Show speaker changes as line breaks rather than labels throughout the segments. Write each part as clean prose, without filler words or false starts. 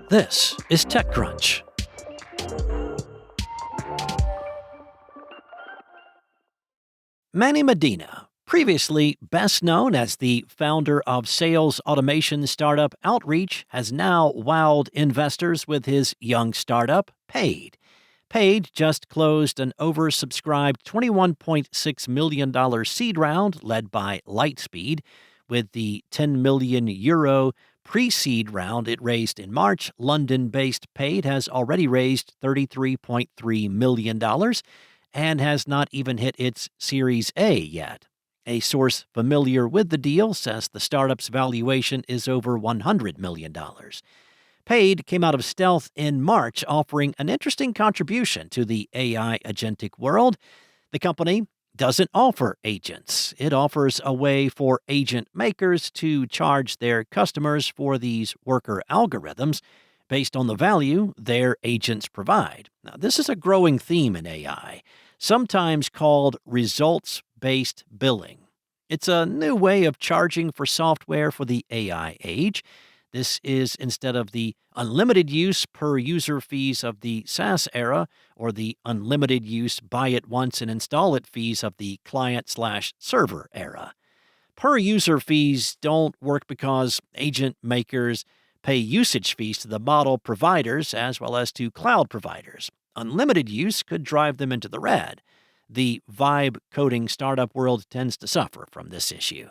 This is TechCrunch. Manny Medina, previously best known as the founder of sales automation startup Outreach, has now wowed investors with his young startup, Paid. Paid just closed an oversubscribed $21.6 million seed round led by Lightspeed. With the €10 million pre-seed round it raised in March, London-based Paid has already raised $33.3 million and has not even hit its Series A yet. A source familiar with the deal says the startup's valuation is over $100 million. Paid came out of stealth in March, offering an interesting contribution to the AI agentic world. The company doesn't offer agents. It offers a way for agent makers to charge their customers for these worker algorithms based on the value their agents provide. Now, this is a growing theme in AI, sometimes called results-based billing. It's a new way of charging for software for the AI age. This is instead of the unlimited use per user fees of the SaaS era or the unlimited use buy it once and install it fees of the client/server era. Per user fees don't work because agent makers pay usage fees to the model providers as well as to cloud providers. Unlimited use could drive them into the red. The vibe coding startup world tends to suffer from this issue.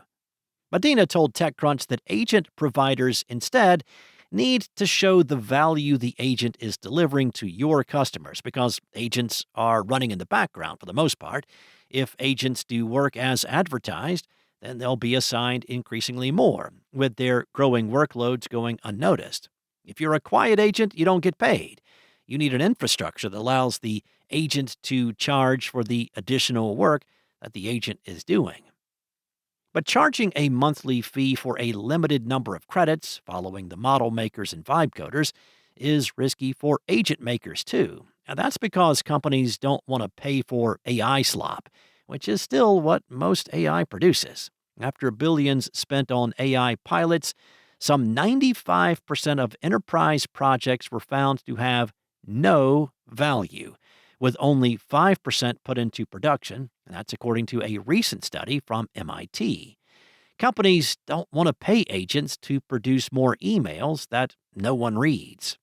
Medina told TechCrunch that agent providers instead need to show the value the agent is delivering to your customers because agents are running in the background for the most part. If agents do work as advertised, then they'll be assigned increasingly more, with their growing workloads going unnoticed. If you're a quiet agent, you don't get paid. You need an infrastructure that allows the agent to charge for the additional work that the agent is doing. But charging a monthly fee for a limited number of credits, following the model makers and vibe coders, is risky for agent makers too. And that's because companies don't want to pay for AI slop, which is still what most AI produces. After billions spent on AI pilots, some 95% of enterprise projects were found to have no value, with only 5% put into production, and that's according to a recent study from MIT. Companies don't want to pay agents to produce more emails that no one reads.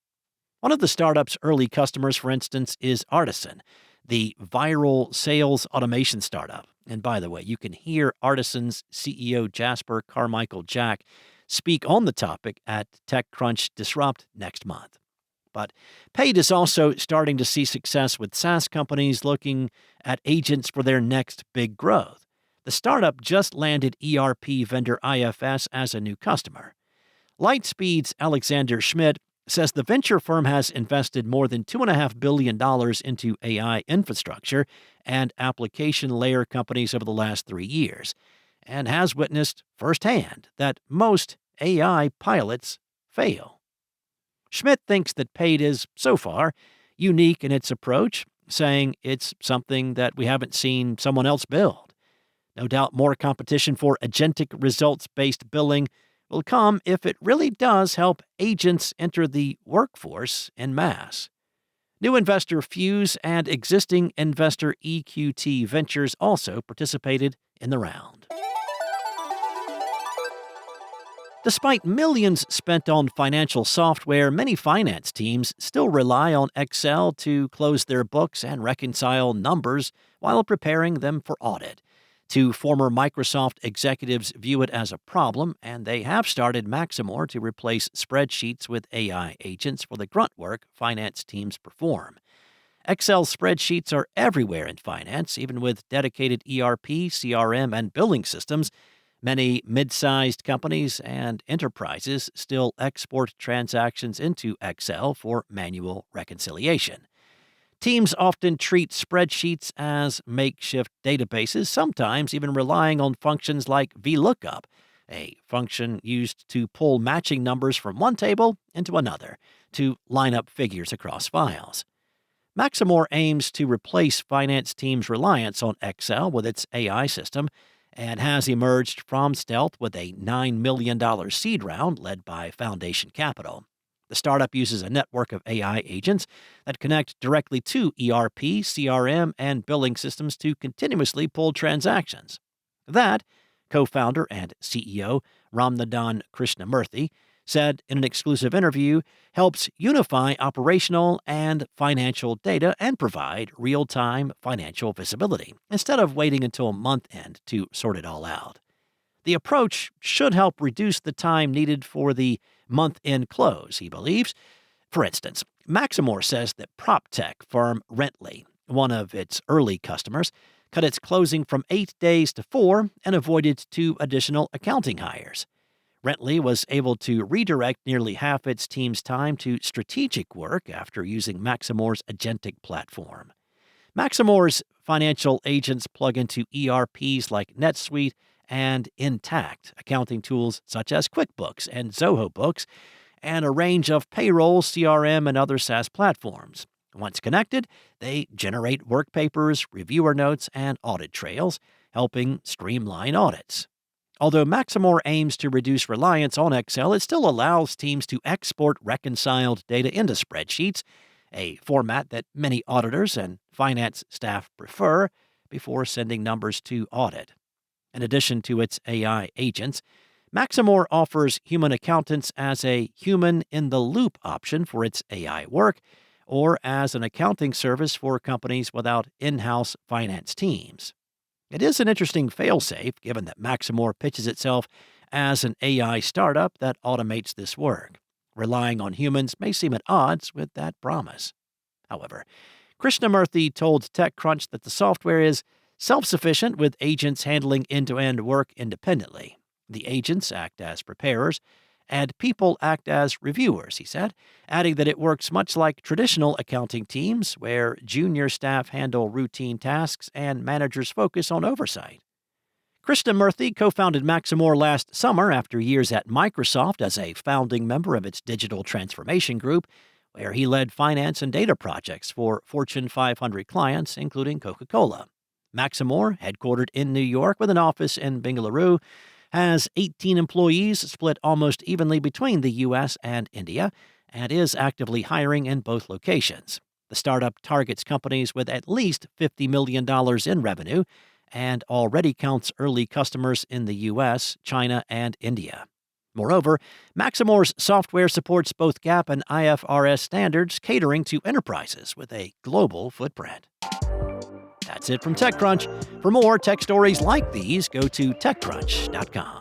One of the startup's early customers, for instance, is Artisan, the viral sales automation startup. And by the way, you can hear Artisan's CEO Jasper Carmichael Jack speak on the topic at TechCrunch Disrupt next month. But Paid is also starting to see success with SaaS companies looking at agents for their next big growth. The startup just landed ERP vendor IFS as a new customer. Lightspeed's Alexander Schmidt says the venture firm has invested more than $2.5 billion into AI infrastructure and application layer companies over the last 3 years, and has witnessed firsthand that most AI pilots fail. Schmidt thinks that Paid is, so far, unique in its approach, saying it's something that we haven't seen someone else build. No doubt more competition for agentic results-based billing will come if it really does help agents enter the workforce en masse. New investor Fuse and existing investor EQT Ventures also participated in the round. Despite millions spent on financial software, many finance teams still rely on Excel to close their books and reconcile numbers while preparing them for audit. Two former Microsoft executives view it as a problem, and they have started Maximor to replace spreadsheets with AI agents for the grunt work finance teams perform. Excel spreadsheets are everywhere in finance, even with dedicated ERP, CRM, and billing systems. Many mid-sized companies and enterprises still export transactions into Excel for manual reconciliation. Teams often treat spreadsheets as makeshift databases, sometimes even relying on functions like VLOOKUP, a function used to pull matching numbers from one table into another to line up figures across files. Maximor aims to replace finance teams' reliance on Excel with its AI system, and has emerged from stealth with a $9 million seed round led by Foundation Capital. The startup uses a network of AI agents that connect directly to ERP, CRM, and billing systems to continuously pull transactions. That, co-founder and CEO Ramnadan Krishnamurthy said in an exclusive interview, helps unify operational and financial data and provide real-time financial visibility, instead of waiting until month-end to sort it all out. The approach should help reduce the time needed for the month-end close, he believes. For instance, Maximor says that prop tech firm Rentley, one of its early customers, cut its closing from 8 days to 4 and avoided 2 additional accounting hires. Rentley was able to redirect nearly half its team's time to strategic work after using Maximor's agentic platform. Maximor's financial agents plug into ERPs like NetSuite and Intact, accounting tools such as QuickBooks and Zoho Books, and a range of payroll, CRM, and other SaaS platforms. Once connected, they generate work papers, reviewer notes, and audit trails, helping streamline audits. Although Maximor aims to reduce reliance on Excel, it still allows teams to export reconciled data into spreadsheets, a format that many auditors and finance staff prefer before sending numbers to audit. In addition to its AI agents, Maximor offers human accountants as a human-in-the-loop option for its AI work, or as an accounting service for companies without in-house finance teams. It is an interesting failsafe, given that Maximor pitches itself as an AI startup that automates this work. Relying on humans may seem at odds with that promise. However, Krishnamurthy told TechCrunch that the software is self-sufficient, with agents handling end-to-end work independently. The agents act as preparers, and people act as reviewers, he said, adding that it works much like traditional accounting teams, where junior staff handle routine tasks and managers focus on oversight. Krishnamurthy co-founded Maximor last summer after years at Microsoft as a founding member of its digital transformation group, where he led finance and data projects for Fortune 500 clients, including Coca-Cola. Maximor, headquartered in New York with an office in Bengaluru, has 18 employees split almost evenly between the U.S. and India, and is actively hiring in both locations. The startup targets companies with at least $50 million in revenue and already counts early customers in the U.S., China, and India. Moreover, Maximor's software supports both GAAP and IFRS standards, catering to enterprises with a global footprint. That's it from TechCrunch. For more tech stories like these, go to TechCrunch.com.